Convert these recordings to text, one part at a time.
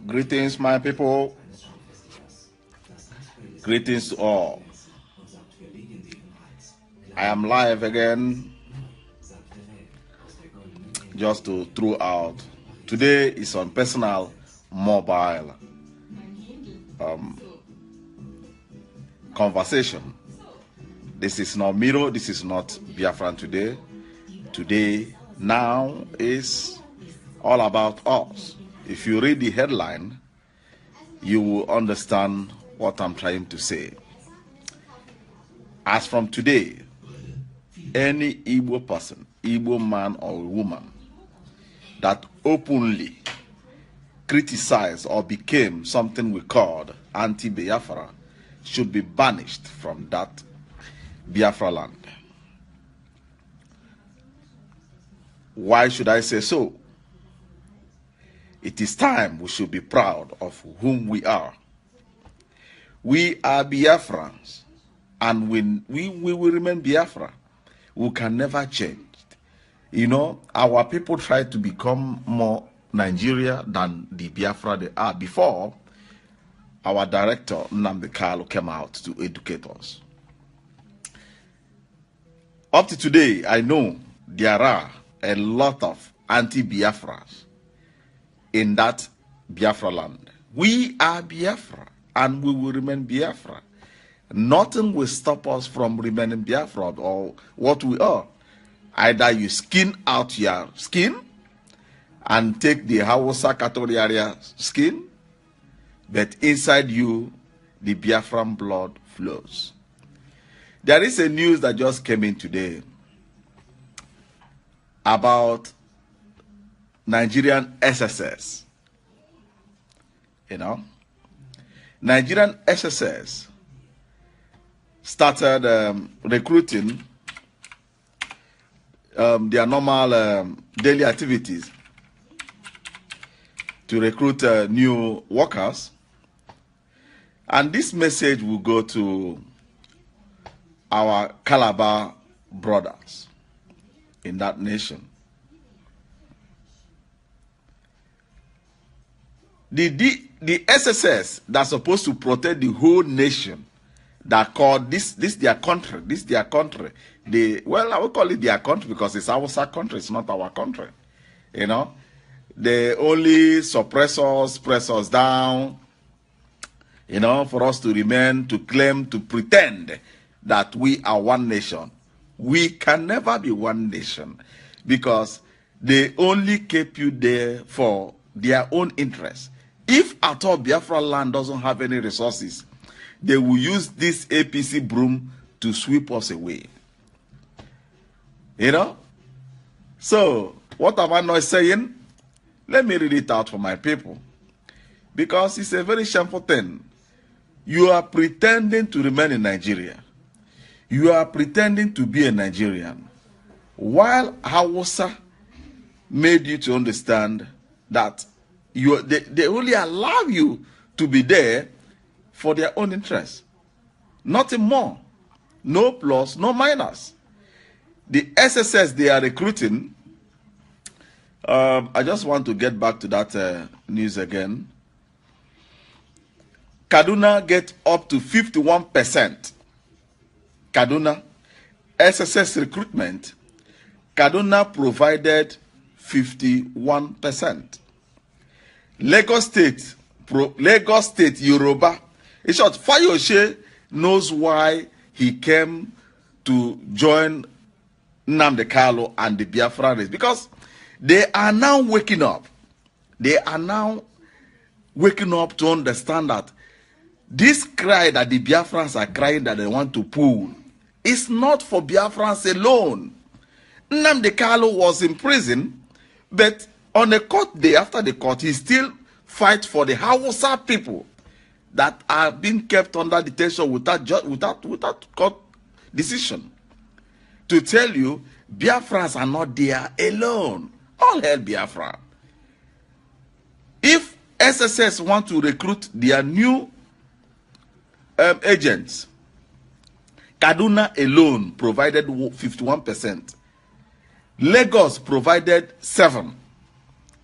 Greetings, my people. Greetings to all. I am live again just to throw out. Today is on personal mobile conversation. This is not Miro, this is not Biafran today. Today, now is all about us. If you read the headline, you will understand what I'm trying to say. As from today, any Igbo person, Igbo man or woman, that openly criticized or became something we called anti-Biafra should be banished from that Biafra land. Why should I say so? It is time we should be proud of whom we are. We are Biafrans, and we will remain Biafra. We can never change. You know, our people try to become more Nigeria than the Biafra they are. Before, our director, Nnamdi Kanu, came out to educate us. Up to today, I know there are a lot of anti-Biafras in that Biafra land. We are Biafra, and we will remain Biafra. Nothing will stop us from remaining Biafra or what we are. Either you skin out your skin and take the Hausa Katoriaria skin, but inside you, the Biafran blood flows. There is a news that just came in today about Nigerian SSS. You know, Nigerian SSS started recruiting their normal daily activities to recruit new workers. And this message will go to our Calabar brothers in that nation. The SSS that's supposed to protect the whole nation, that called this their country, well, I will call it their country because it's our country, it's not our country. You know, they only suppress us, press us down, you know, for us to remain, to claim, to pretend that we are one nation. We can never be one nation because they only keep you there for their own interests. If at all Biafra land doesn't have any resources, they will use this APC broom to sweep us away. You know? So, what am I not saying? Let me read it out for my people. Because it's a very shameful thing. You are pretending to remain in Nigeria. You are pretending to be a Nigerian. While Hausa made you to understand that they only allow you to be there for their own interests. Nothing more. No plus, no minus. The SSS they are recruiting, I just want to get back to that news again. Kaduna get up to 51%. Kaduna, SSS recruitment, Kaduna provided 51%. Lagos State, Yoruba. In short, Fayose knows why he came to join Nnamdi Kanu and the Biafra race. Because they are now waking up. They are now waking up to understand that this cry that the Biafrans are crying that they want to pull is not for Biafrans alone. Nnamdi Kanu was in prison, but on a court day after the court, he still fight for the Hausa people that are being kept under detention without court decision. To tell you, Biafrans are not there alone. All hell Biafra. If SSS want to recruit their new agents, Kaduna alone provided 51%. Lagos provided 7.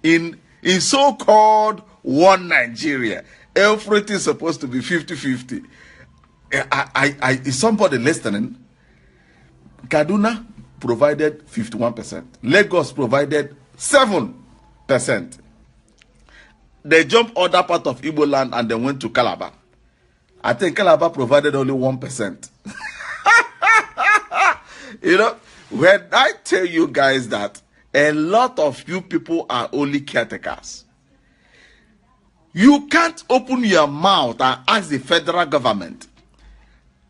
In so-called one Nigeria, everything is supposed to be 50-50. Is somebody listening? Kaduna provided 51%. Lagos provided 7%. They jumped other part of igboland and they went to Calabar. I think Calabar provided only 1%. You know, when I tell you guys that a lot of you people are only caretakers, you can't open your mouth and ask the federal government.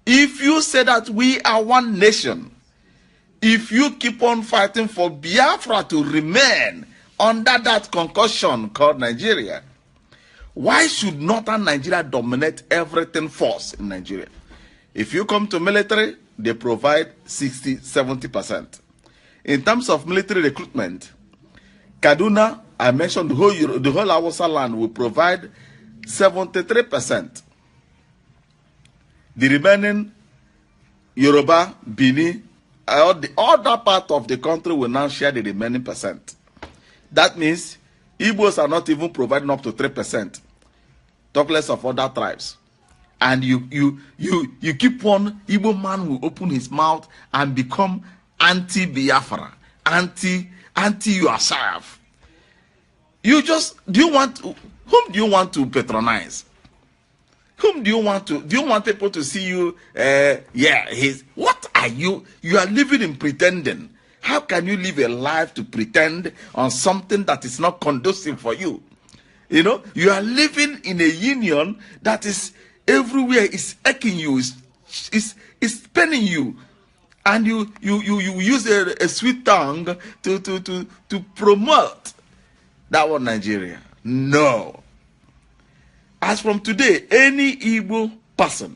If you say that we are one nation, if you keep on fighting for Biafra to remain under that concussion called Nigeria, why should northern Nigeria dominate everything force in Nigeria? If you come to military, they provide 60-70%. In terms of military recruitment, Kaduna, I mentioned the whole Hausa land will provide 73%. The remaining Yoruba, Bini, all the other part of the country will now share the remaining percent. That means Igbos are not even providing up to 3%. Talk less of other tribes. And you keep on, Igbo man will open his mouth and become anti-Biafra, anti yourself. You just, whom do you want to patronize? Whom do you want people to see you, what are you? You are living in pretending. How can you live a life to pretend on something that is not conducive for you? You know, you are living in a union that is everywhere, is aching you, is paining you. And you use a sweet tongue to promote that one Nigeria. No. As from today, any Igbo person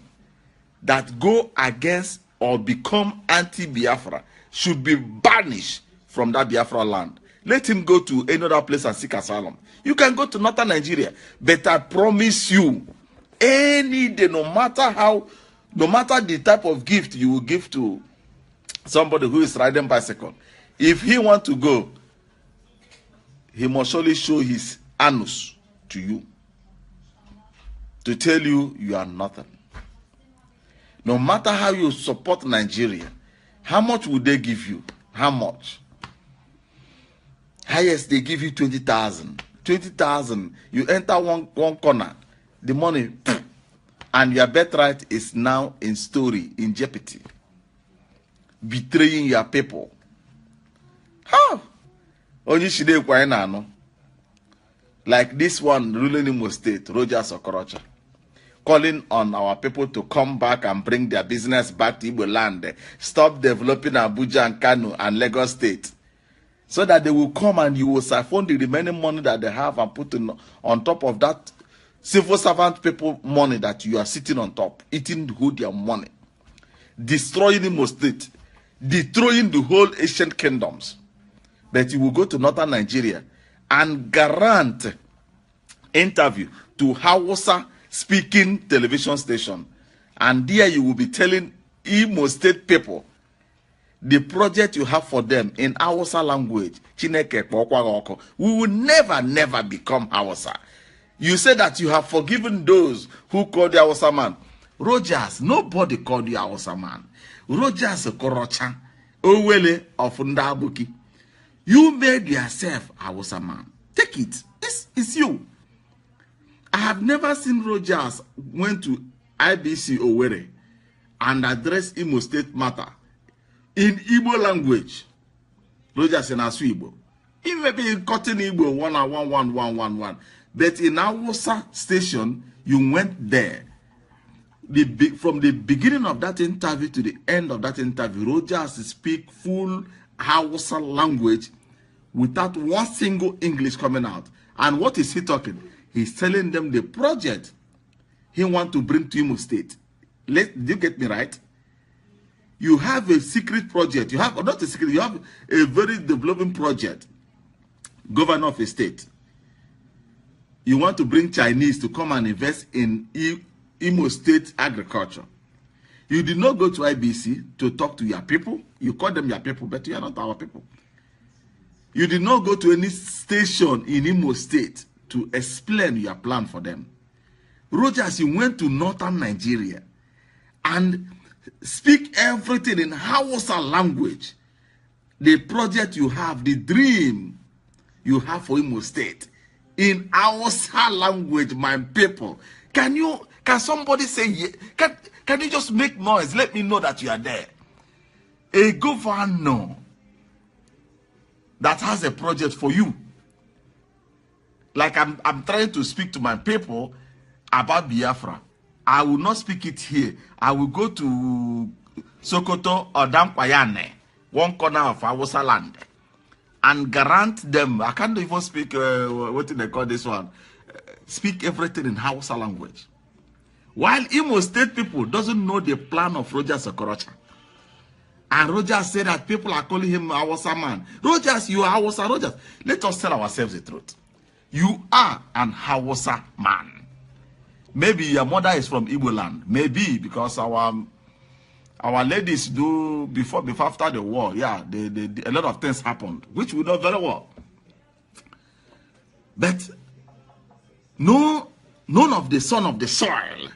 that go against or become anti-Biafra should be banished from that Biafra land. Let him go to any other place and seek asylum. You can go to northern Nigeria, but I promise you, any day, no matter the type of gift you will give to somebody who is riding bicycle, if he want to go, he must surely show his anus to you to tell you you are nothing. No matter how you support Nigeria, how much would they give you? How much? Highest they give you 20,000. 20,000. You enter one corner, the money, and your birthright is now in jeopardy. Betraying your people. How? Like this one ruling Imo State, Rogers Okorocha, calling on our people to come back and bring their business back to Igbo land. Stop developing Abuja and Kano and Lagos State. So that they will come and you will siphon the remaining money that they have and put on top of that civil servant people money that you are sitting on top, eating the whole their money, destroying Imo State, destroying the whole ancient kingdoms. But you will go to northern Nigeria and grant interview to Hausa speaking television station, and there you will be telling Imo State people the project you have for them in Hausa language. Chineke we will never become Hausa. You say that you have forgiven those who called you Hausa man. Rogers, nobody called you Hausa man. Rogers Korocha, Owele of Ndabuki. You made yourself Hausa man. Take it. It's you. I have never seen Rogers went to IBC Owerri and address Imo State matter in Igbo language. Rogers in Igbo. He may be cutting Igbo 1111111. But in Hausa station, you went there. From the beginning of that interview to the end of that interview, Rogers speak full Hausa language without one single English coming out. And what is he talking? He's telling them the project he wants to bring to Imo State. Do you get me right? You have a secret project. You have, not a secret, you have a very developing project. Governor of a state. You want to bring Chinese to come and invest in Imo State agriculture. You did not go to IBC to talk to your people. You call them your people, but you are not our people. You did not go to any station in Imo State to explain your plan for them. Rogers, you went to northern Nigeria and speak everything in Hausa language. The project you have, the dream you have for Imo State, in Hausa language, my people. Can somebody say, can you just make noise? Let me know that you are there. A governor that has a project for you. Like I'm trying to speak to my people about Biafra. I will not speak it here. I will go to Sokoto or Damkwayane, one corner of Hausa land, and grant them. I can't even speak, what do they call this one? Speak everything in Hausa language. While Imo State people doesn't know the plan of Rogers Okorocha. And Rogers said that people are calling him Hausa man. Rogers, you are Hausa. Rogers, let us tell ourselves the truth. You are an Hausa man. Maybe your mother is from Igboland. Maybe because our ladies do before after the war. Yeah, a lot of things happened, which we know very well. But none of the son of the soil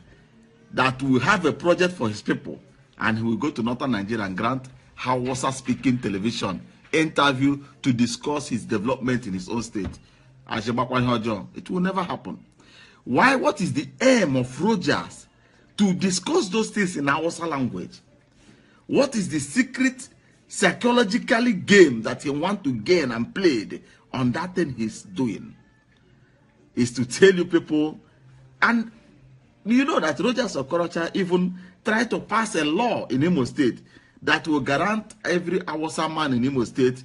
that will have a project for his people, and he will go to northern Nigeria and grant Hausa speaking television interview to discuss his development in his own state. It will never happen. Why? What is the aim of Rogers to discuss those things in Hausa language? What is the secret psychologically game that he wants to gain and play on that thing he's doing? Is to tell you people, and you know that Rogers Okorocha even tried to pass a law in Imo State that will guarantee every Hausa man in Imo State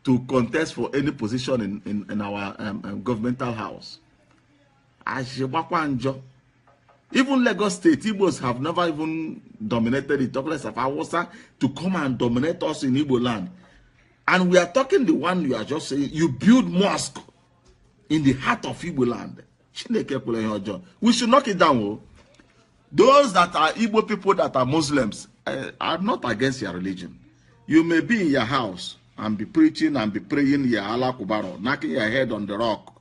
to contest for any position in our governmental house. Even Lagos State, Igbos have never even dominated the talkless of Hausa to come and dominate us in Igbo land. And we are talking the one you are just saying, you build mosque in the heart of Igbo land. We should knock it down. Oh. Those that are Igbo people that are Muslims, are not against your religion. You may be in your house and be preaching and be praying your Allah Kubaro, knocking your head on the rock.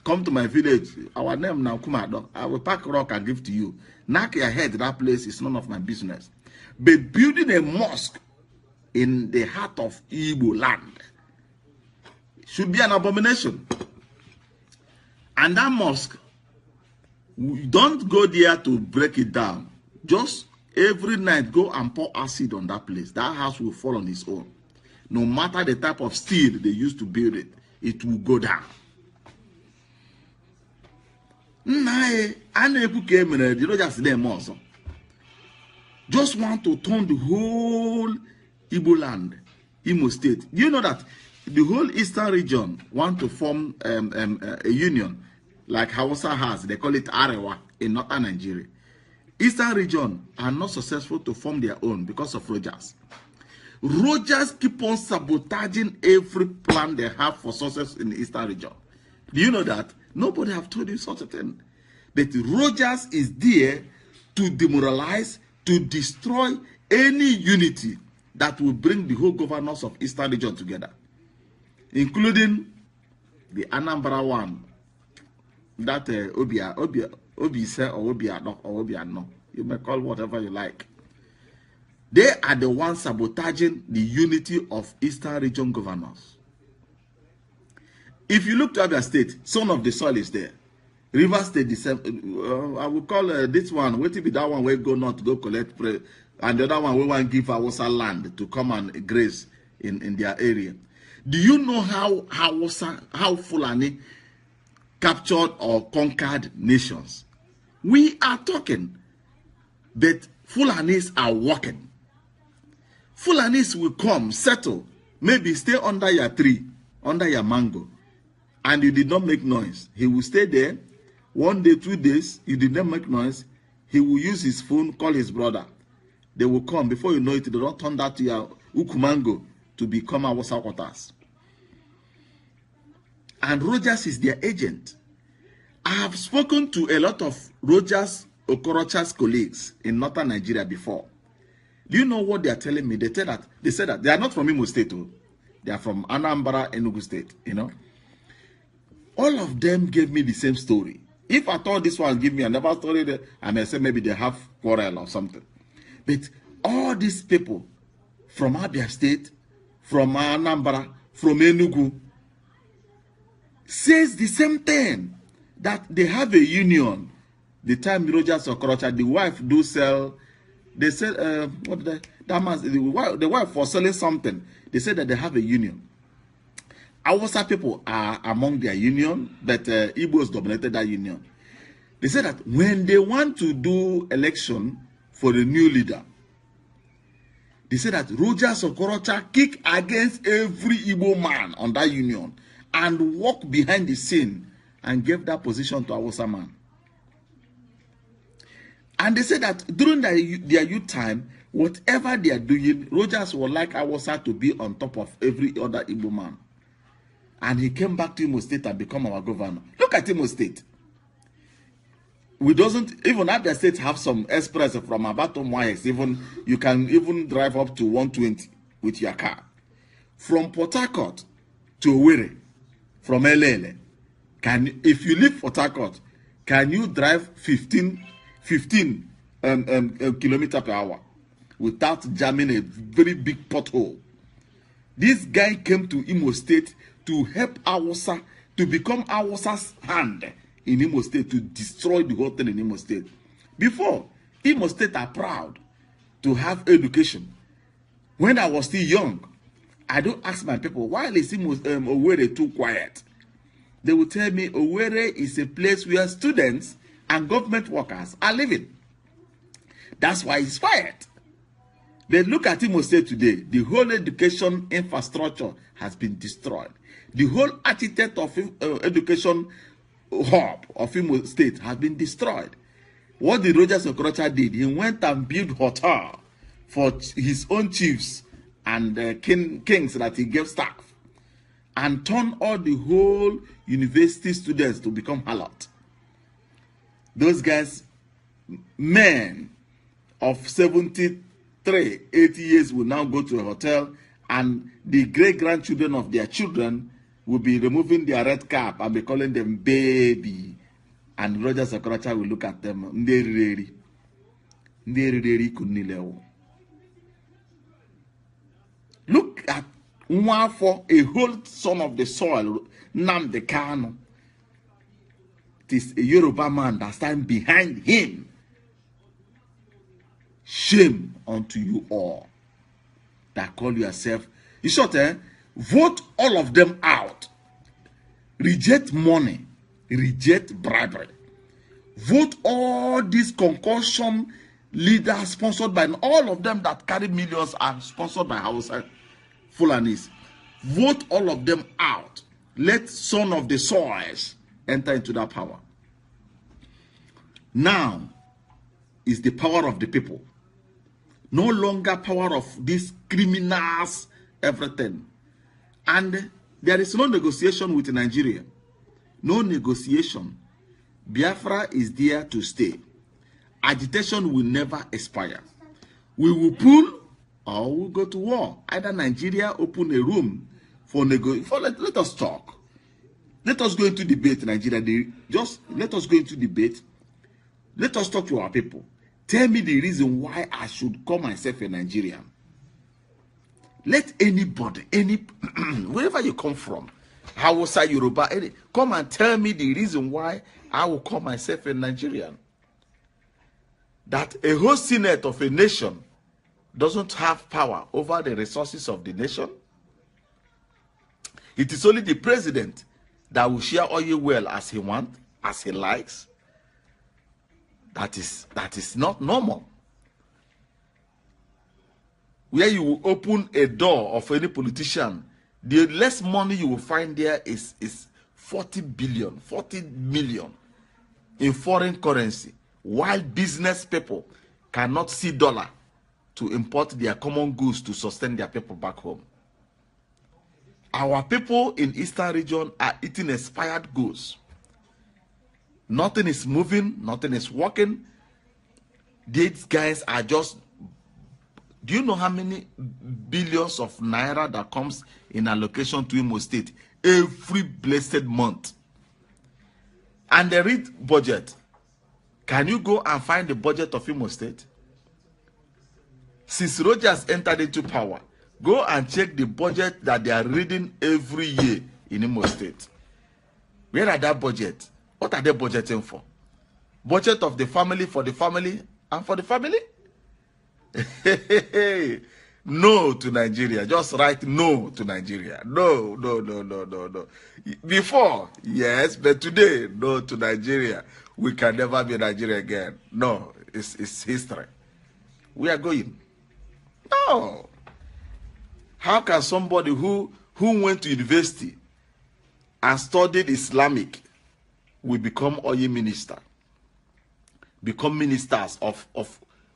Come to my village. Our name now, Kumado. I will pack rock and give to you. Knock your head. That place is none of my business. But building a mosque in the heart of Igbo land should be an abomination. And that mosque, don't go there to break it down. Just every night go and pour acid on that place. That house will fall on its own. No matter the type of steel they used to build it, it will go down. Just want to turn the whole Igbo land, Imo State. Do you know that the whole eastern region want to form a union like Hausa has? They call it Arewa in northern Nigeria. Eastern region are not successful to form their own because of Rogers. Rogers keep on sabotaging every plan they have for success in the eastern region. Do you know that? Nobody have told you such a thing. But Rogers is there to demoralize, to destroy any unity that will bring the whole governors of Eastern region together, including the Anambra one, that Obise or Obiano or Obiano. You may call whatever you like. They are the ones sabotaging the unity of Eastern region governors. If you look to Abia State, son of the soil is there. River State, I will call this one, wait till be that one where go not to go collect prayer, and the other one we want to give Hausa land to come and graze in their area. Do you know how Fulani captured or conquered nations? We are talking, but Fulanis are walking. Fulanis will come, settle, maybe stay under your tree, under your mango, and you did not make noise. He will stay there 1 day, 2 days, you did not make noise. He will use his phone, call his brother. They will come. Before you know it, they don't turn that to your Ukumango to become our supporters. And Rogers is their agent. I have spoken to a lot of Rogers Okorocha's colleagues in northern Nigeria before. Do you know what they are telling me? They said that they are not from Imo State. They are from Anambra, Enugu State, you know. All of them gave me the same story. If I thought this one give me another story, I may say maybe they have quarrel or something. But all these people from Abia State, from Anambra, from Enugu, says the same thing, that they have a union. The time Rogers Okorocha, the wife do sell, they said, what did the wife was selling something. They said that they have a union. Hausa people are among their union, but Igbos dominated that union. They said that when they want to do election for the new leader, they said that Rogers Okorocha kick against every Igbo man on that union and walk behind the scene and gave that position to a Hausa man. And they said that during their youth time, whatever they are doing, Rogers would like Hausa to be on top of every other Igbo man. And he came back to Imo State and become our governor. Look at Imo State. We doesn't, even Abia State have some express from Abato Mwayes. Even you can even drive up to 120 with your car. From Port Harcourt to Owerri, from Elele. If you leave Port Harcourt, can you drive 15 kilometers per hour without jamming a very big pothole? This guy came to Imo State to help Hausa, to become Hausa's hand in Imo State, to destroy the whole thing in Imo State. Before, Imo State are proud to have education. When I was still young, I don't ask my people, why is Owerri too quiet? They will tell me Owerri is a place where students and government workers are living. That's why it's quiet. They look at Imo State today. The whole education infrastructure has been destroyed. The whole architect of education hub of Imo State has been destroyed. What the Rogers Okorocha did, he went and built hotel for his own chiefs and kings that he gave staff, and turned all the whole university students to become harlot. Those guys, men of 73, 80 years will now go to a hotel, and the great-grandchildren of their children will be removing their red cap and be calling them baby. And Rogers Okorocha will look at them. Look at Nwafo, a whole son of the soil, Nnamdi Kanu. It is a Yoruba man that stands behind him. Shame unto you all that call yourself. In short, vote all of them out. Reject money. Reject bribery. Vote all these concussion leaders sponsored by all of them that carry millions are sponsored by Hausa Fulanis. Vote all of them out. Let son of the soils enter into that power. Now is the power of the people. No longer power of these criminals, everything. And there is no negotiation with Nigeria. No negotiation. Biafra is there to stay. Agitation will never expire. We will pull or we'll go to war. Either Nigeria open a room for negotiation. Let us talk. Let us go into debate, Nigeria. Just let us go into debate. Let us talk to our people. Tell me the reason why I should call myself a Nigerian. Let anybody, wherever you come from, Hausa, Yoruba, come and tell me the reason why I will call myself a Nigerian. That a whole senate of a nation doesn't have power over the resources of the nation. It is only the president that will share oil well as he wants, as he likes. That is not normal. Where you will open a door of any politician, the less money you will find there is 40 billion, 40 million in foreign currency, while business people cannot see dollar to import their common goods to sustain their people back home. Our people in Eastern region are eating expired goods. Nothing is moving, nothing is working. These guys are just Do you know how many billions of naira that comes in allocation to Imo State every blessed month? And they read budget. Can you go and find the budget of Imo State? Since Rogers entered into power, go and check the budget that they are reading every year in Imo State. Where are that budget? What are they budgeting for? Budget of the family, for the family, and for the family? No to Nigeria. Just write no to Nigeria. No, no, no, no, no, no. Before, yes, but today, no to Nigeria. We can never be Nigeria again. No, it's history. We are going. No. How can somebody who went to university and studied Islamic will become oil minister? Become ministers of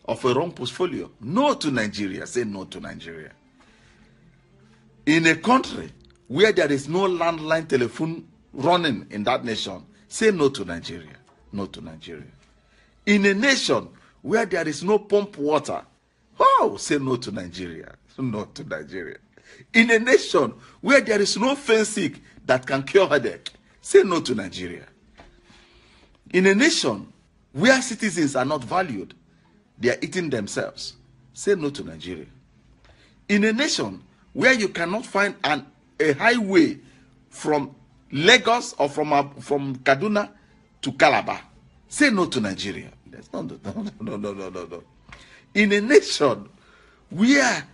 a wrong portfolio? No to Nigeria. Say no to Nigeria. In a country where there is no landline telephone running in that nation, say no to Nigeria. No to Nigeria. In a nation where there is no pump water, oh, say no to Nigeria. No to Nigeria. In a nation where there is no fencing that can cure headache, say no to Nigeria. In a nation where citizens are not valued, they are eating themselves, say no to Nigeria. In a nation where you cannot find a highway from Lagos or from Kaduna to Calabar, say no to Nigeria. No. In a nation where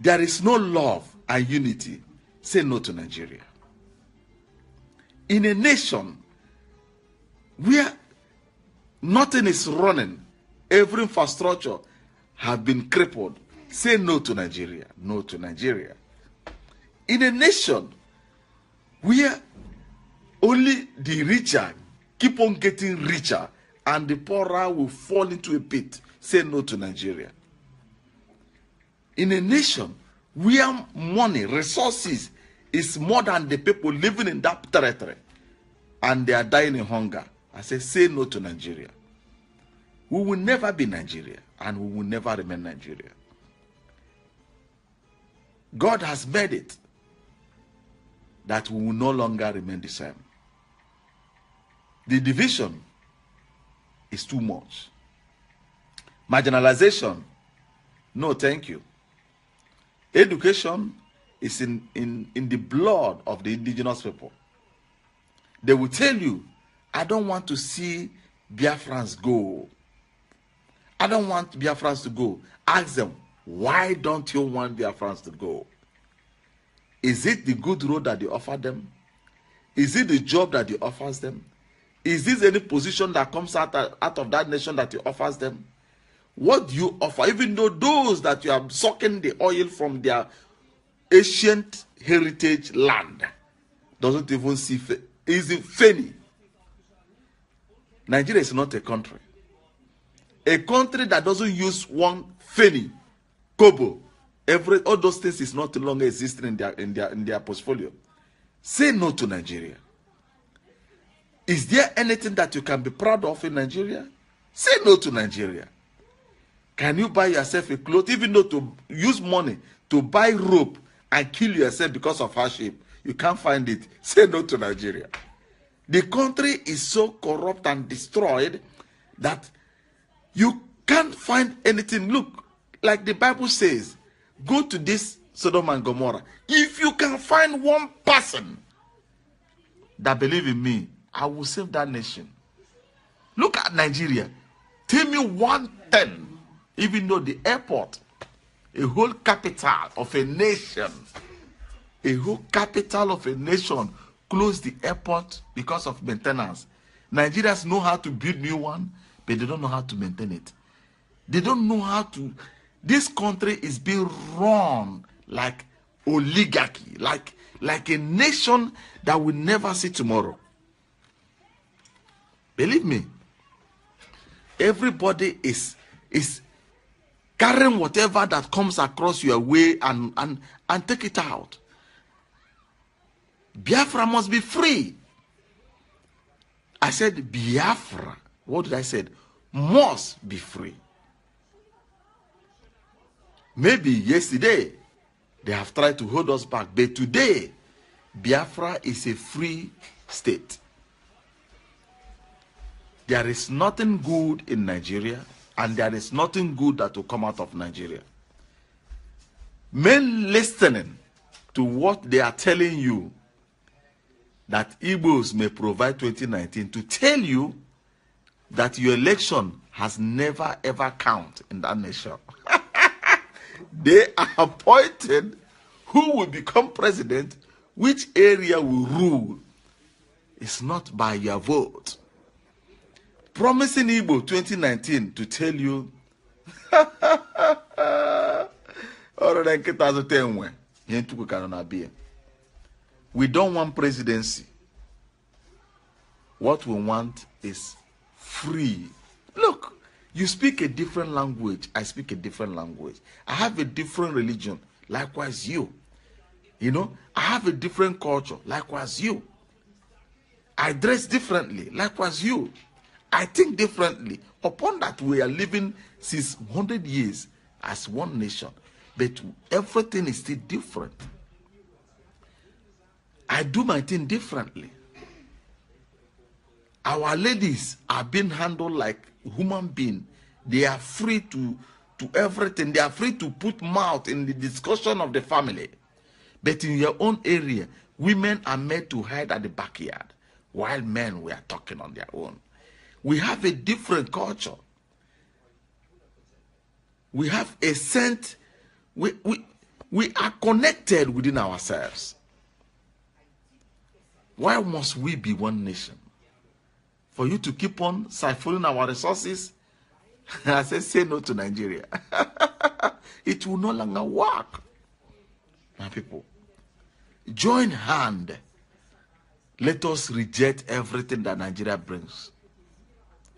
there is no love and unity, say no to Nigeria. In a nation where nothing is running, every infrastructure have been crippled, say no to Nigeria. No to Nigeria. In a nation where only the richer keep on getting richer and the poorer will fall into a pit, say no to Nigeria. In a nation where money, resources is more than the people living in that territory and they are dying in hunger, I say no to Nigeria. We will never be Nigeria and we will never remain Nigeria. God has made it that we will no longer remain the same. The division is too much. Marginalization, no thank you. Education is in the blood of the indigenous people. They will tell you, I don't want to see Biafrans go. I don't want Biafrans to go. Ask them, why don't you want Biafrans to go? Is it the good road that they offer them? Is it the job that he offers them? Is this any position that comes out of that nation that he offers them? What do you offer? Even though those that you are sucking the oil from their ancient heritage land doesn't even see, is it funny? Nigeria is not a country. A country that doesn't use one penny, kobo, all those things is not longer existing in their portfolio. Say no to Nigeria. Is there anything that you can be proud of in Nigeria? Say no to Nigeria. Can you buy yourself a cloth, even though to use money to buy rope and kill yourself because of hardship? You can't find it. Say no to Nigeria. The country is so corrupt and destroyed that you can't find anything. Look, like the Bible says, go to this Sodom and Gomorrah. If you can find one person that believe in me, I will save that nation. Look at Nigeria. Tell me one thing, even though the airport, a whole capital of a nation, closed the airport because of maintenance. Nigerians know how to build new one, but they don't know how to maintain it. They don't know how to. This country is being run like oligarchy, like a nation that will never see tomorrow. Believe me, everybody is carrying whatever that comes across your way and take it out. Biafra must be free. I said Biafra. What did I say? Must be free. Maybe yesterday they have tried to hold us back, but today Biafra is a free state. There is nothing good in Nigeria, and there is nothing good that will come out of Nigeria. Men listening to what they are telling you that Igbos may provide 2019 to tell you that your election has never ever counted in that nation. They are appointed who will become president, which area will rule. It's not by your vote. Promising Igbo 2019 to tell you we don't want presidency. What we want is free. Look, you speak a different language, I speak a different language. I have a different religion, likewise you. You know, I have a different culture, likewise you. I dress differently, likewise you. I think differently. Upon that, we are living since 100 years as one nation, but everything is still different. I do my thing differently. Our ladies are being handled like human beings. They are free to everything. They are free to put mouth in the discussion of the family. But in your own area, women are made to hide at the backyard, while men were talking on their own. We have a different culture. We have a sense. We are connected within ourselves. Why must we be one nation? For you to keep on siphoning our resources? I say no to Nigeria. It will no longer work. My people, join hand. Let us reject everything that Nigeria brings.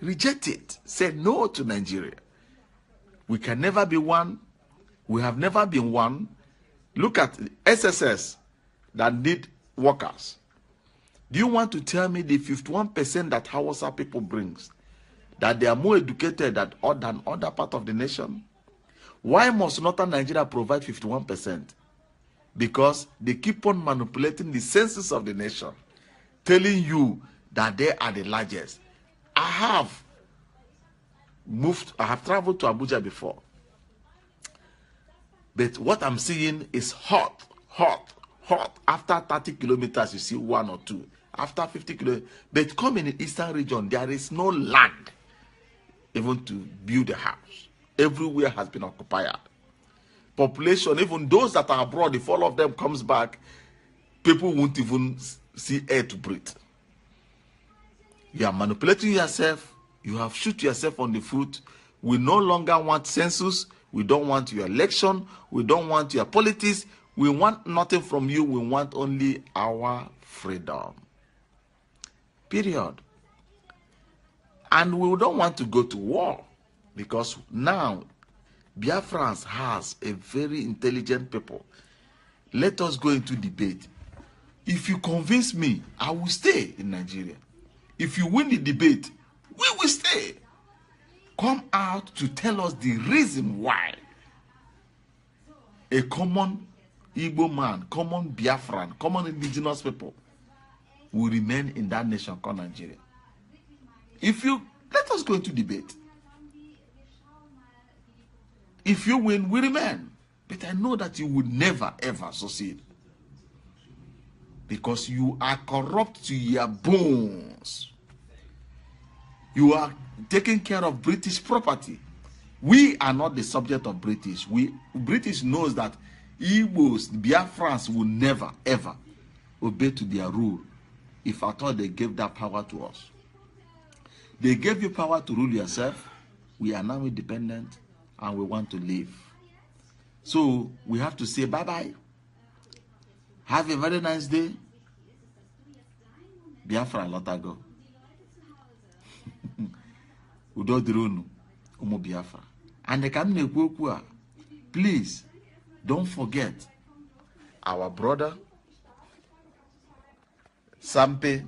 Reject it. Say no to Nigeria. We can never be one. We have never been one. Look at SSS that need workers. Do you want to tell me the 51% that Hausa people brings, that they are more educated than other part of the nation? Why must Northern Nigeria provide 51%? Because they keep on manipulating the census of the nation, telling you that they are the largest. I have traveled to Abuja before. But what I'm seeing is hot. After 30 kilometers, you see one or two. After 50 kilometers, but come in the eastern region, there is no land even to build a house. Everywhere has been occupied. Population, even those that are abroad, if all of them comes back, people won't even see air to breathe. You are manipulating yourself. You have shoot yourself on the foot. We no longer want census. We don't want your election. We don't want your politics. We want nothing from you. We want only our freedom. Period. And we don't want to go to war, because now Biafrans has a very intelligent people. Let us go into debate. If you convince me, I will stay in Nigeria. If you win the debate, we will stay. Come out to tell us the reason why a common Igbo man, common Biafran, common indigenous people will remain in that nation called Nigeria. Let us go into debate. If you win, we remain. But I know that you would never ever succeed, because you are corrupt to your bones. You are taking care of British property. We are not the subject of British. British knows that Igbos, Biafrans will never ever obey to their rule, if at all they gave that power to us. They gave you power to rule yourself. We are now independent and we want to live. So we have to say bye-bye. Have a very nice day. Biafra Lotago. Udo dirunu umu Biafra. And the Kamne, please don't forget our brother Sampe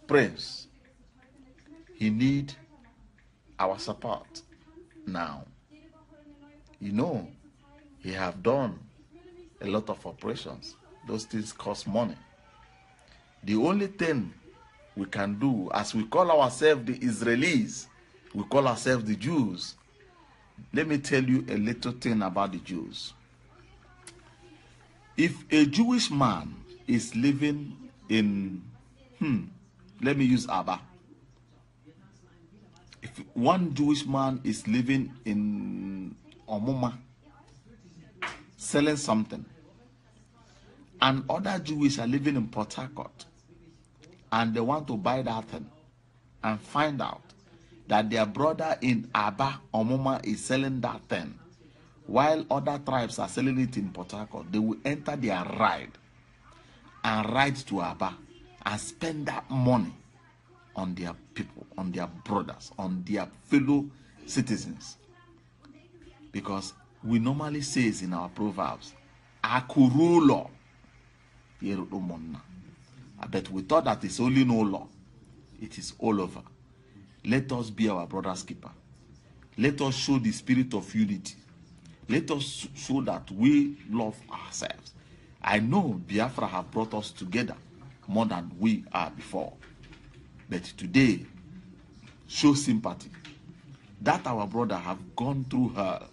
Prince. He need our support now. You know, he have done a lot of operations. Those things cost money. The only thing we can do, as we call ourselves the Israelis, we call ourselves the Jews. Let me tell you a little thing about the Jews. If a Jewish man is living in, let me use Abba. If one Jewish man is living in Omuma, selling something, and other Jews are living in Port Harcourt, and they want to buy that thing, and find out that their brother in Abba, Omuma, is selling that thing, while other tribes are selling it in Port Harcourt, they will enter their ride and ride to Abba and spend that money on their people, on their brothers, on their fellow citizens. Because we normally say in our proverbs, Akurulo. But we thought that it's only no law. It is all over. Let us be our brother's keeper. Let us show the spirit of unity. Let us show that we love ourselves. I know Biafra have brought us together more than we are before. But today, show sympathy. That our brother have gone through hell.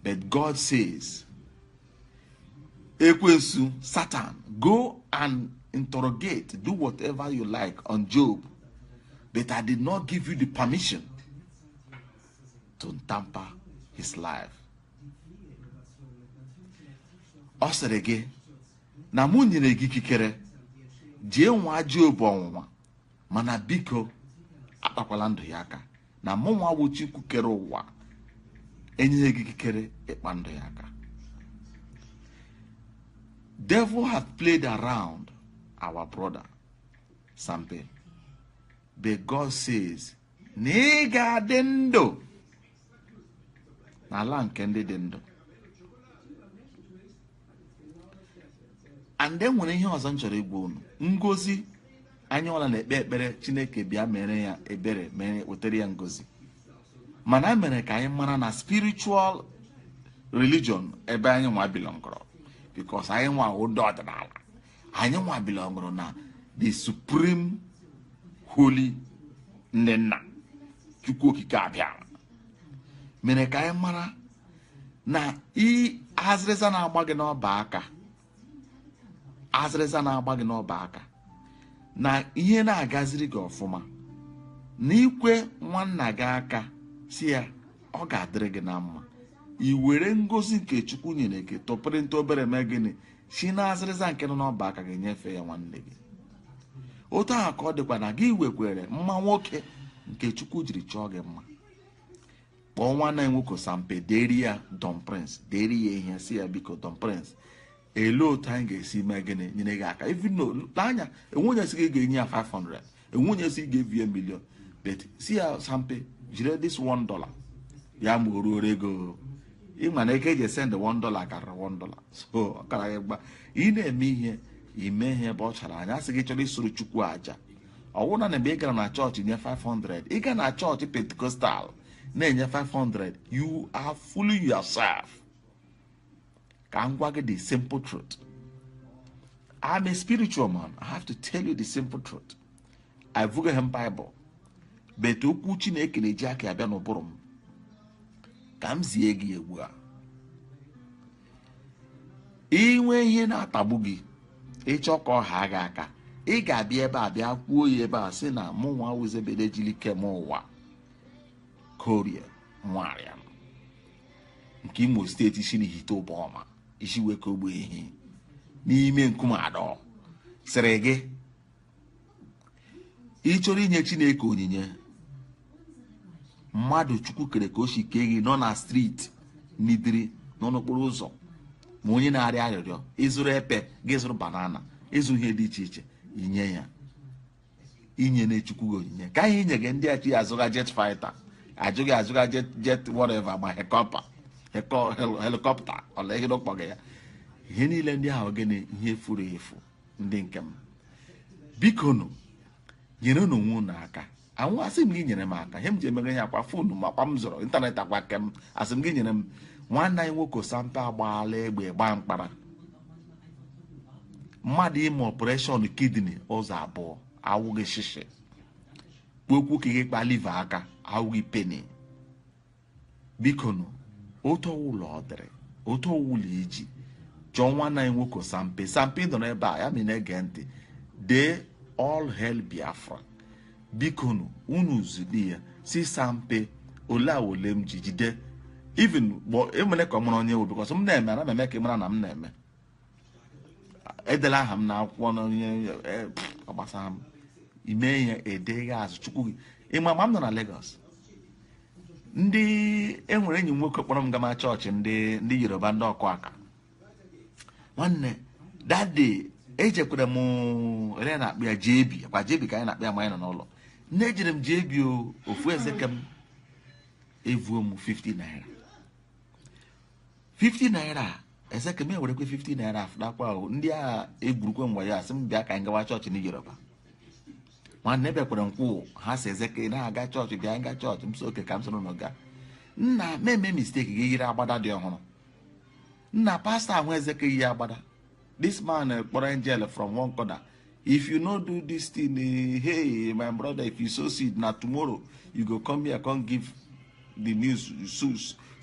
But God says, Ekwensu, Satan, go and interrogate, do whatever you like on Job. But I did not give you the permission to tamper his life. Oserege, na mụ nyere gị ikikere, jee nwa Job ọnwụnwa, mana biko akpakwala ndụ ya aka. Na mụ nwa bụ Chukwu kere ụwa, enye gị ikikere ịkpa ndụ ya aka. Devil has played around our brother Sampe, but God says, "Nega dendo." Na ala nke ndị dị ndụ. And then when ihe ọzọ nchọrọ igwu unu, ngozi anya ọla na-ekpe ekpere Chineke bịa mere ya ebere, mere wetere ya ngozi. Mana mere ka anyị mara na spiritual religion ebe anyị nwa bilongoro, because anyị nwa ụdọ ọdịnala, anyị nwa bilongoro na the supreme holy nna Chukwu okike abịa. Mere ka anyị mara na azịrịza na-agba gị n'ọba aka, azịrịza na-agba gị n'ọba aka, na ihe na-agaziri gị ọfụma, na ikwe nwanna gị aka si ya ọ ga-adịrị gị na mma, i were ngozi nke Chukwu nyere gị tụpụrụ ntụ obere mee gịnị si na azịrịza nke nọ n'ọba aka gị nyefee ya nwanne gị. Otu ahụ ka ọ dịkwa na gị wekwere mma nwoke nke Chukwu jiri chọọ gị mma, kpọọ nwanne nwoke Sampe, deri ya Don Prince, deri ya ihe si ya biko Don Prince, ele otu anyị ga-esi mee gịnị nyere gị aka. Even though anya enwenye si gị ga-enye ya 500, enwenye si ga-evi ya million, but si ya Sampe jiri this $1 ya ma oruo ego. Ịma na eke eji send $1 karịrị $1, so ọ kara ya gba ị na-eme ihe ime ihe ebe ọ chara anya. Asị gị chọrọ isoro Chukwu aja, ọ bụrụ na mgbe ị gara na chọọchị nye 500, ị ga na chọọchị Pentecostal na-enye 500, you are fooling yourself. Ka m gwa gị the simple truth. I'm a spiritual man. I have to tell you the simple truth. I vuga him Bible, but okwu Chineke na-eji aka abịa n'ụbụrụ m ka m zie gị egwu a. Inwe ihe na-atagbu gị, ịchọ ka ọ ha gị aka, ị ga-abịa ebe a bịa kwuo ya ebe a sị na mụ nwa Uzebede Jilike m ụwa Korie Nwarịa nke Imo steeti isi n'ihite ụbọma isi weke ogbe ihe n'ime nkume adọ sịrị gị ị chọrọ inye Chineke onyinye, mmadụ Chukwu kere ka o si kee gị nọ na street n'idiri nọ n'okporo ụzọ, ma onye na-arịọ arịrịọ, ịzụrụ epe gị zụrụ banana, ịzụ ihe dị iche iche, inye ya, inye na Chukwu gị onyinye. Ka ihe inye gị ndị a chi azụga jet fighter, ajụghị azụga jet whatever, ma helicopter ọla ihe n'ọkpọ gị ya, ihe niile ndị ahụ gịnị ihe furu efu. Ndị nke m biko nụ nyere n'onwe unu aka anwụ asị m gị nyere m aka ihe m ji emeghe ya kwa fonu makwa m zọrọ ịntanetị akwa kem asị m gị nyere m nwanne anyị nwoke Sampe agbaala egbe gba mkpara mmadụ ime ọpụreshọn kidney ụzọ abụọ awụghị shishi kpokwu ka ihe kpa liva aka awụghị peni biko nụ otu ụlọ ọ dịrị otu ụlọ iji chọọ nwanne anyị nwoke Sampe nọ n'ebe a ya ma na-ege ntị dee all hell Biafra biko nụ unu zuli ya si Sampe ole m ji jide even emere ka ọ mụrụ onye because m na-eme ana m eme ka ị mara na m na-eme edela aha m na akwụkwọ n'onye gbasara m ime ihe ede ya azụ chukwu gị ịma ma m nọ na Lagos ndị enwere enyi m nwoke kpọrọ m gama chọọchị ndị Yoruba ndị ọkụ aka nwanne dade ejekwara m ele na-akpụ ya jebi kwa jebi ka anyị na-akpụ ya ma anyị nọ n'ụlọ nne ejere m jebi ofu eze ke m evuo m 50 naira 50 naira eze ke m ewerekwe 50 naira afụdakwa ndị agha egwurukwe mgbe ya asị m bịa ka anyị gawa chọọchị ndị Yoruba nwanne bekwara nkwụ ha si eze ke na-aga chọọchị bịa nga chọọchị m so oke ka m soro n'oga nna meme mistake gị yiri agbada dị ọhụrụ nna pastọ ahụ eze ke yi agbada this man kpọrọ angel from one corner if you no do this thing hey my brother if you sow seed na tomorrow you go come here come give the news you sow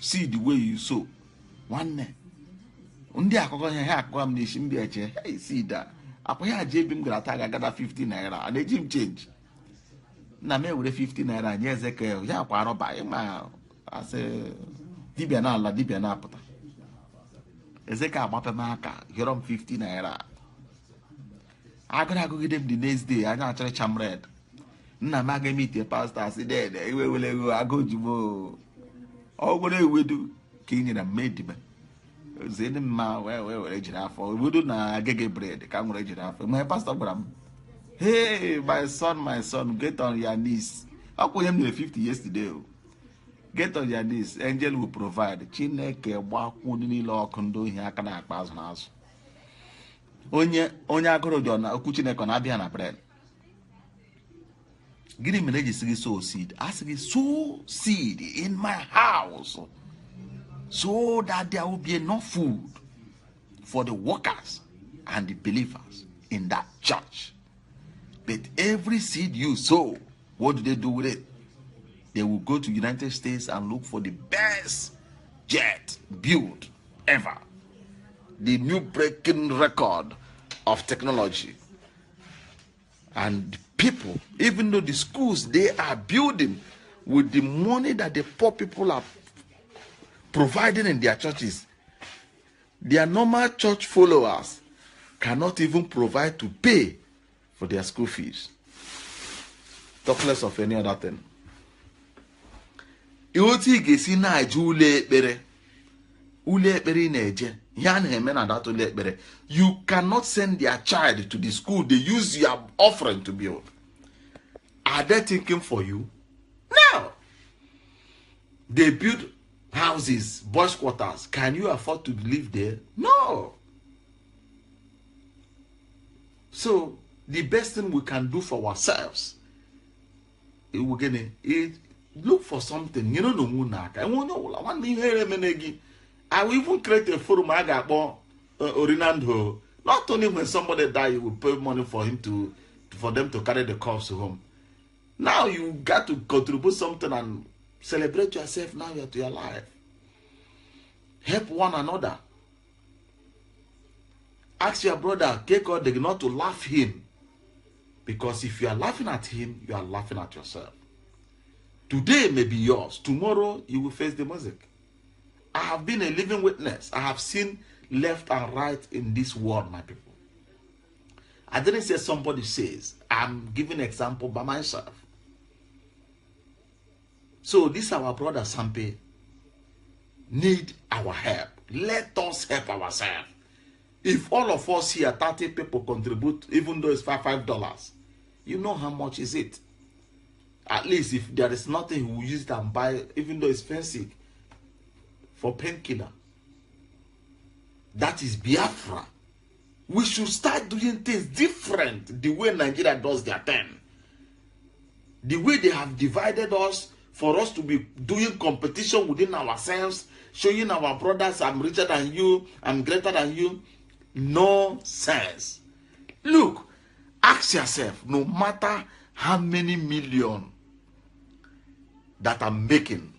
seed the way you sow nwanne ndị akụkọ ihe ha akụkọ m n'isi mbi eche hey seed a akwa ya je ebi m gara ata agada 50 naira a na-eji m change nna m ewere 50 naira nye eze ka ya akwa arọba ịma asị dibịa n'ala dibịa na-apụta eze ka agbape m aka hịọrọ m 50 naira agụrụ agụgide m the next day anya achọrịcha m red nna m aga emite pastọ asị dede iwe wele ego agụ jigbo ọgwụrụ ewedu ka ị nyere m medibe zene mma were jiri afọ ewedu na agege bread ka m nwere jiri afọ mgbe pastọ gwara m hey my son get on your knees ọkwụ nye m nyere 50 yesterday get on your knees angel will provide Chineke gbakwu niile ọkụ ndị ohi aka na-akpa azụ n'azụ onye agụrụ dị na okwu Chineke na-abịa na bread gịnị mere eji sị gị sow seed asị gị sow seed in my house so that there will be enough food for the workers and the believers in that church. But every seed you sow, what do they do with it? They will go to United States and look for the best jet built ever. The new breaking record of technology. And people, even though the schools they are building with the money that the poor people are providing in their churches, their normal church followers cannot even provide to pay for their school fees. Talk less of any other thing. You cannot send their child to the school they use your offering to build. Are they thinking for you? No. They build houses, boys' quarters. Can you afford to live there? No. So the best thing we can do for ourselves, look for something. You know, no munaka. I will even create a forum. I got Orinando. Not only when somebody die, you will pay money for him for them to carry the corpse home. Now you got to contribute something and celebrate yourself now you're to your life. Help one another. Ask your brother, God, not to laugh him. Because if you are laughing at him, you are laughing at yourself. Today may be yours. Tomorrow, you will face the music. I have been a living witness. I have seen left and right in this world, my people. I didn't say somebody says. I'm giving an example by myself. So this our brother Sampe need our help. Let us help ourselves. If all of us here, 30 people contribute, even though it's $5, you know how much is it? At least if there is nothing, we will use it and buy, even though it's fancy, for painkiller. That is Biafra. We should start doing things different, the way Nigeria does their thing. The way they have divided us for us to be doing competition within ourselves, showing our brothers, I'm richer than you, I'm greater than you. No sense. Look, ask yourself, no matter how many million that I'm making,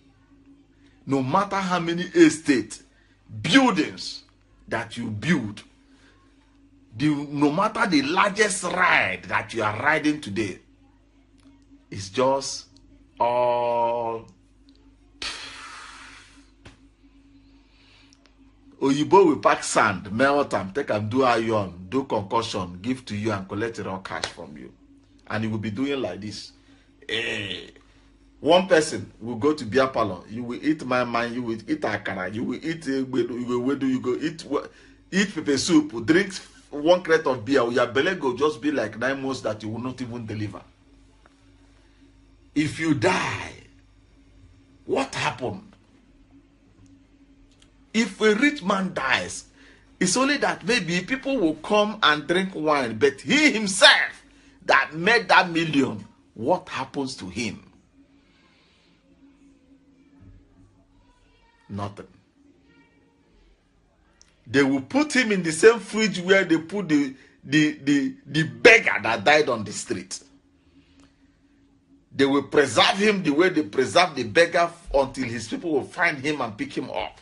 no matter how many estate, buildings that you build, no matter the largest ride that you are riding today, it's just all Oyibo will pack sand, melt them, take and do iron, do concussion, give to you and collect raw cash from you. And he will be doing like this. One person will go to beer parlor, you will eat my, you will eat akara, you will eat, you go eat pepper soup, drink 1 crate of beer, your belly will just be like 9 months that you will not even deliver. If you die, what happened? If a rich man dies, it's only that maybe people will come and drink wine, but he himself that made that million, what happens to him? Nothing. They will put him in the same fridge where they put the beggar that died on the street. They will preserve him the way they preserve the beggar until his people will find him and pick him up.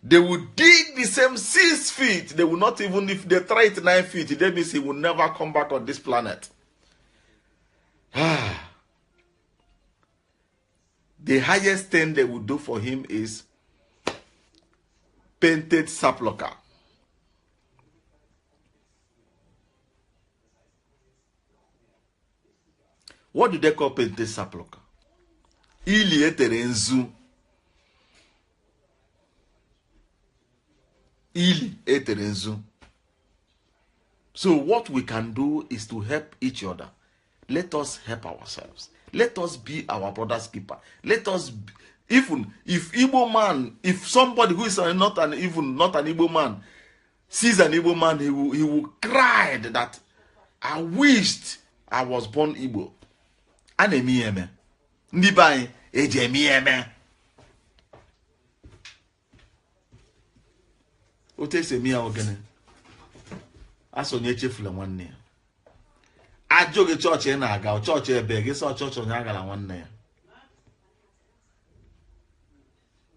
They will dig the same 6 feet. They will not even, if they try it 9 feet, that means he will never come back on this planet. The highest thing they will do for him is painted sepulchre. What do they call painted sepulchre? Ili etere nzu. Ili etere nzu. So what we can do is to help each other. Let us help ourselves. Let us be our brother's keeper. Let us, even if Igbo man, if somebody who is not an Igbo man sees an Igbo man, he will cry that I wished I was born Igbo. Anemi eme. Ndi bai ejemi eme. Ote se mi a ogene. Aso nye chefula nwanne ya. Ajoge church na aga, church ebe ge so church onye agala nwanne ya.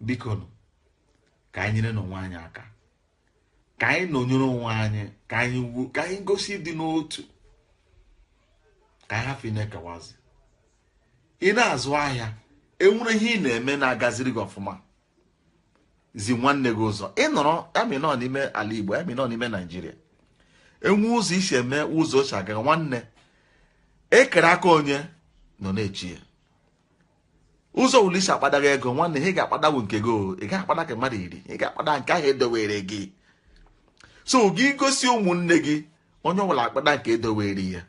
Biko ka anyị nyere n'onwe anyị aka. Ka anyị nọnyere onwe anyị, ka anyị gosi dị n'otu. Ka anyị hafi na-ekawazi. Ị na-azụ ahịa, enwere ihe ị na-eme na-agaziri gị ọfụma. Zi nwanne gị ụzọ. Ị nọrọ amị nọ n'ime ala Igbo, amị nọ n'ime Nigeria. Enwe ụzọ isi eme ụzọ ochi aga nwanne. Ekere aka onye nọ na-echi ya. Ụzọ ulisi akpadaghị ego nwanne, ị ga-akpadawo nke gị, ị ga-akpada ka mmadụ iri, ị ga-akpada nke ahụ edowere gị. So gị gosi ụmụnne gị onye ọbụla akpada nke edowere ya.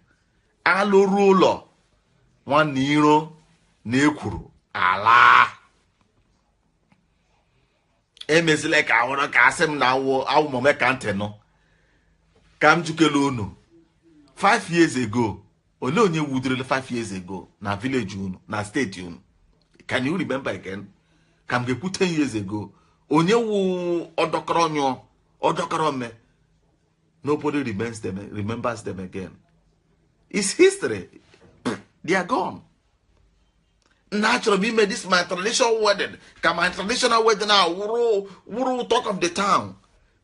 Alụrụ ụlọ nwanne iro na-ekwuru ala. Emezile ka ahụrụ ka asị m na awụ mome ka ntị nọ. Ka m jukele unu 5 years ago, ole onye wudere 5 years ago na village unu, na state unu? Can you remember again? Ka m gekwu 10 years ago, onye wu odokoro nyo, odokoro me. Nobody remembers them again. It's history. They are gone. Naturally, me this my traditional wedding. Can my traditional wedding now? Wuru talk of the town.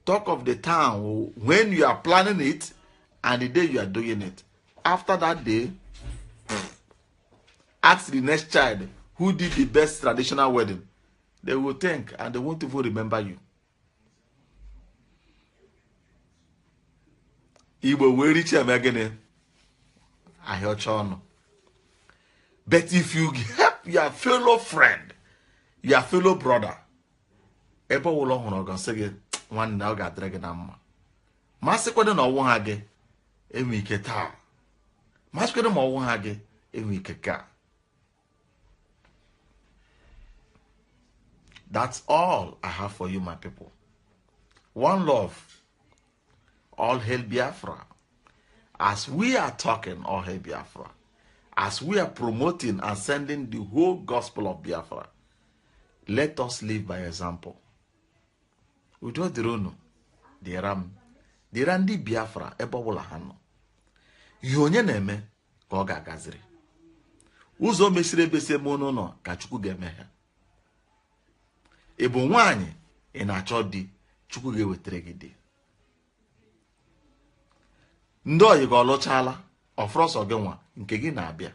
Talk of the town when you are planning it and the day you are doing it. After that day, ask the next child who did the best traditional wedding. They will think and they won't even remember you. Igbo will reach him again. I heard you. But if you help your fellow friend, your fellow brother, ebe ụlọ hụrụ ọgọ sị gị nwanne ọ ga-adịrị gị na mma. Masịkwado na ọnwụ ha gị enwe ike taa. Masịkwado ma ọnwụ ha gị enwe ike ka. That's all I have for you, my people. One love. All hail Biafra. As we are talking, all hail Biafra. as we are promoting and sending the whole gospel of Biafra, let us live by example. Udo dirono, dira ndị Biafra ebe ọbụla ha nọ. Ihe onye na-eme ka ọ ga-agaziri. Ụzọ mesiri ebese mono nọ ka Chukwu ga-eme ha. Ị bụ nwaanyị ị na-achọ di, Chukwu ga-ewetara gị di. Ndị oyi ga ọlụchala, ọfrọsọ gị nwa nke gị na-abịa.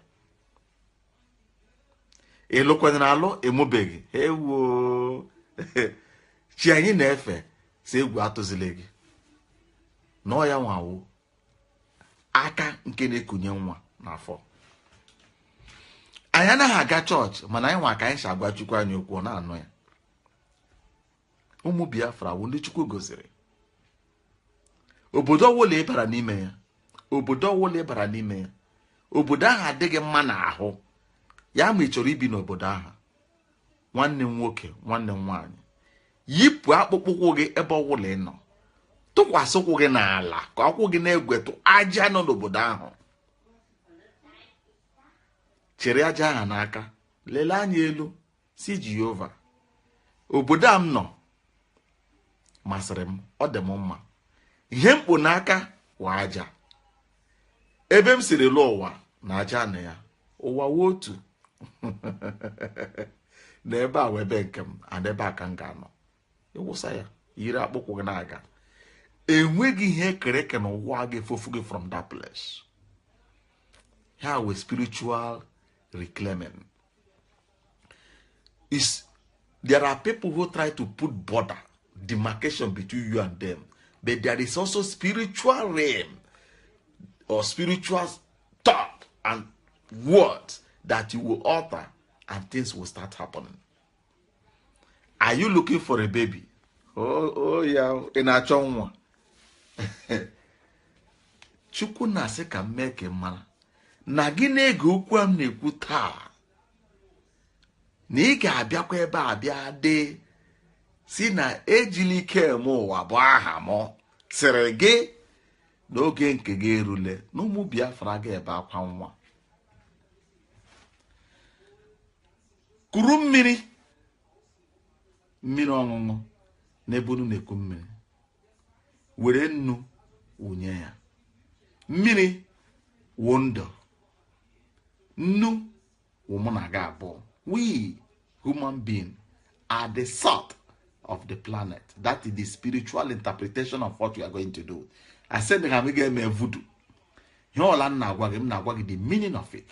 Ị lụkwenyere alụ emubeghị, ewo chi anyị na-efe si egwu atụzile gị. Nọ ya nwawo aka nke na-ekunye nwa n'afọ. Anyị anaghị aga chọọchị, mana anyị nwa ka anyị si agwa Chukwu anyị okwu na-anụ ya. Ụmụ Biafra wụ ndị Chukwu goziri. Obodo ọwụla ịbara n'ime ya, obodo ọwụla ịbara n'ime ya, obodo ahụ adịghị mma n'ahụ ya ma ị chọrọ ibi n'obodo ahụ. Nwanne m nwoke, nwanne m nwaanyị, yipụ akpụkpọ ụkwụ gị ebe ọwụla ị nọ, tụkwasị ụkwụ gị n'ala ka ụkwụ gị na-egwetụ aja nọ n'obodo ahụ. Chere aja ahụ n'aka, lelee anya elu, si Jehova, obodo a m nọ masịrị m, ọ dị m mma. Ihe mkpu n'aka wa aja. Ebe m siri lụọ ụwa na aja na ya, ụwa wụ otu. Na ebe a webe nke m, and ebe a ka m ga-anọ. Ịwụsa ya, yiri akpụkwụ gị na-aga. Enweghị ihe kere eke n'ụwa ga-efofu gị from that place. Here with spiritual reclaiming. There are people who try to put border, demarcation between you and them. But there is also spiritual realm or spiritual thought and words that you will utter and things will start happening. Are you looking for a baby? Oh yeah, in a chonwa. Chukwu na-asị ka m mee ka mara na gị na-ege okwu m na-ekwu taa na ị ga-abịakwa ebe a bịa dị si na ejili ike eme ụwa bụ aha m sịrị gị n'oge nke gị erule na ụmụ Biafra ga-ebe akwa nwa. Kuru mmiri ọṅụṅụ n'ebe unu na-eku mmiri, were nnu wụnye ya. Mmiri wụ ndụ, nnu wụ mụ na gị abụọ. We human beings are the salt of the planet. That is the spiritual interpretation of what we are going to do. I said that I'm going to voodoo. The meaning of it.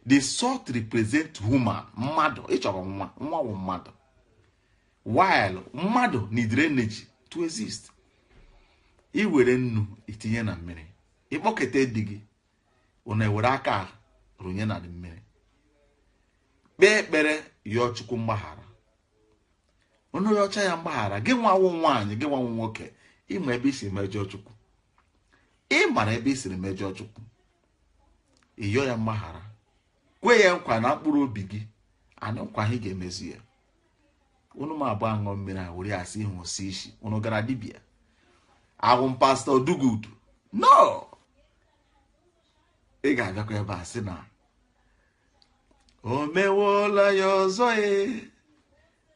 The salt represents human, mmadụ. Each of them, mmadụ. While mmadụ need energy to exist. I were nnu itinye na mmiri. Ikpọkete dị gị, una ewere aka runye na mmiri. Kpee ekpere yọọ Chukwu mgbaghara. Unu yọcha ya mgbaghara, gị nwawo nwaanyị, gị nwawo nwoke, ịma ebe isi mejọọ Chukwu. Ị mara ebe isi mejọọ Chukwu. Ịyọ ya mgbaghara. Kwe ya nkwa na mkpụrụ obi gị, anụ nkwa ị ga-emezu ya. Unu ma agba aṅụ mmiri a were asị ihe osi isi, unu gara dibịa. Agwụ Pastor do good. No! Ị ga-abịakwa ebe a sị na o mewola ya ọzọ e,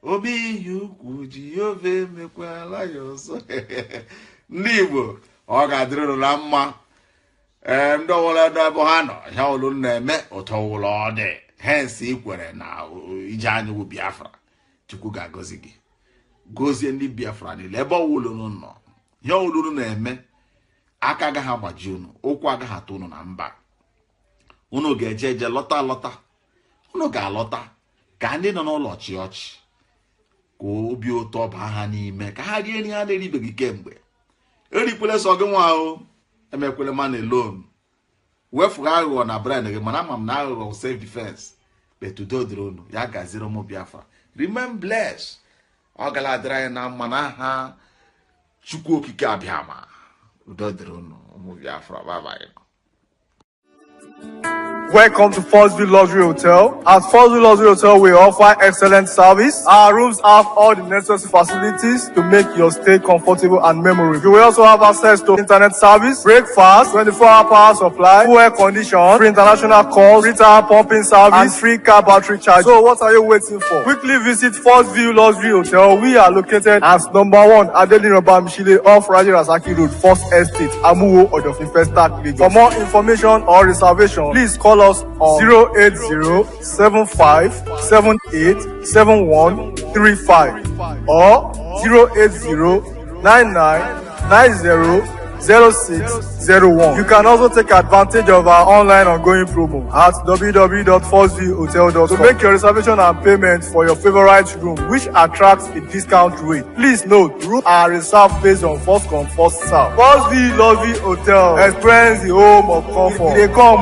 obi ihe ukwu Jehova emekwala ya ọzọ. Ndị Igbo ọ ga-adịrị na mma. Ndị ọwụla ebe ha nọ, ha olu na-eme ụtọ ụlọ ọ dị. Hence ikwere na ije anyị wụ Biafra. Chukwu ga-agọzi gị. Gọzie ndị Biafra niile ebe ọwụla unu nọ. Ihe ọwụla unu na-eme, aka agaghị agbaji unu, ụkwụ agaghị atụ unu na mba. Unu ga-eje eje lọta. Unu ga-alọta ka ndị nọ n'ụlọ chị ọchị, ka obi ụtọ baa ha n'ime, ka ha rie nri ha na-eribeghị kemgbe. Erikwele sọ gị nwa ahụ, emekwele man alone. Wefuga aghụghọ na brain gị, mana ama m na aghụghọ self defense. But udo dịrị unu, ya gaziri ụmụ Biafra. Remain blessed. Ọ gala adịrị anyị na mma n'aha Chukwu okike abịama. Udo dịrị unu, ụmụ Biafra. Bye bye. Welcome to First View Luxury Hotel. At First View Luxury Hotel, we offer excellent service. Our rooms have all the necessary facilities to make your stay comfortable and memorable. You will also have access to internet service, breakfast, 24-hour power supply, full air condition, free international calls, free tire pumping service, and free car battery charge. So what are you waiting for? Quickly visit First View Luxury Hotel. We are located at number 1 Adeline Obamishile off Raji Rasaki Road, First Estate, Amuwo, Odofin Festac, Lagos. For more information or reservation, please call us on 080-7578-7135 or 080-9990-0601. You can also take advantage of our online ongoing promo at www.firstviewhotel.com to make your reservation and payment for your favorite room, which attracts a discount rate. Please note, rooms are reserved based on first come, first serve. First View Luxury Hotel. Experience the home of comfort. They come.